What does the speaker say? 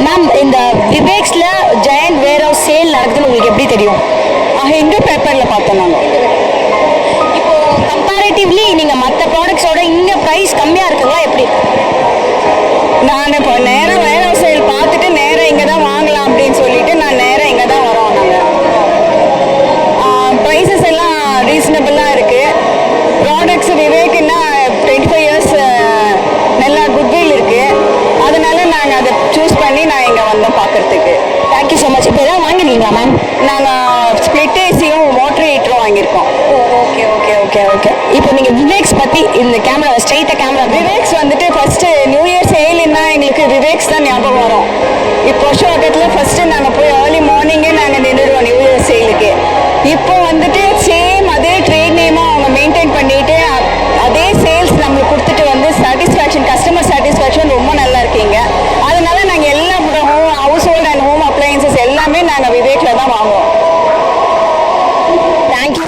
Ma'am இந்த விவேக்ஸ்ல giant வேர் house sale நடக்குதுன்னு உங்களுக்கு எப்படி தெரியும்? இந்து பேப்பரில் பார்த்தோம் நாங்கள். இப்போ கம்பேரிட்டிவ்லி நீங்க மற்ற ப்ராடக்ட்ஸோட இங்க பிரைஸ் கம்மியா இருக்குங்களா எப்படி? நான் இப்போ நேராக வேர் ஹவுஸ் சேல் பார்த்துட்டு நேராக இங்கே தான் வாங்கலாம் அப்படின்னு சொல்லிட்டு நான் நேராக இங்கே தான் வரோம் நாங்கள். ப்ரைஸஸ் எல்லாம் ரீசனபிளாக இருக்குது. ப்ராடக்ட்ஸ் விவேக்னா 25 இயர்ஸ் நல்லா குட்வில் இருக்குது. அதனால நாங்கள் அதை சூஸ் பண்ணி நான் இங்கே வந்தோம் பார்க்குறதுக்கு. Thank you so much. இப்போ எதாவது வாங்கிருக்கீங்களா மேம்? நாங்கள் ஸ்ப்ளிட் ஏசியும் வாட்டர் ஹீட்டரும் வாங்கியிருக்கோம். Okay okay okay okay. இப்போ நீங்கள் விவேக்ஸ் பற்றி இந்த கேமரா ஸ்ட்ரைட்டாக கேமரா விவேக்ஸ் வந்துட்டு ஃபஸ்ட்டு நியூ இயர் சேல்னா எங்களுக்கு விவேக்ஸ் தான் ஞாபகம் வரும். இப்போ வருஷத்தில் ஃபஸ்ட்டு நாங்கள் போய் ஏர்லி மார்னிங்கே நாங்கள் நின்றுடுவோம் நியூ இயர் சேலுக்கு. இப்போ வந்துட்டு சேம் அதே ட்ரேட் நேமாக அவங்க மெயின்டைன் பண்ணிட்டு அதே சேல்ஸ் நம்மளுக்கு கொடுத்துட்டு வந்து சாட்டிஸ்ஃபேக்ஷன் கஸ்டமர் சாட்டிஸ்ஃபேக்ஷன் ரொம்ப நல்லா இருக்கீங்க. அதனால நாங்கள் எல்லா house hold and home appliances எல்லாமே நாங்கள் விவேக்கில் தான் வாங்குவோம். தேங்க்யூ.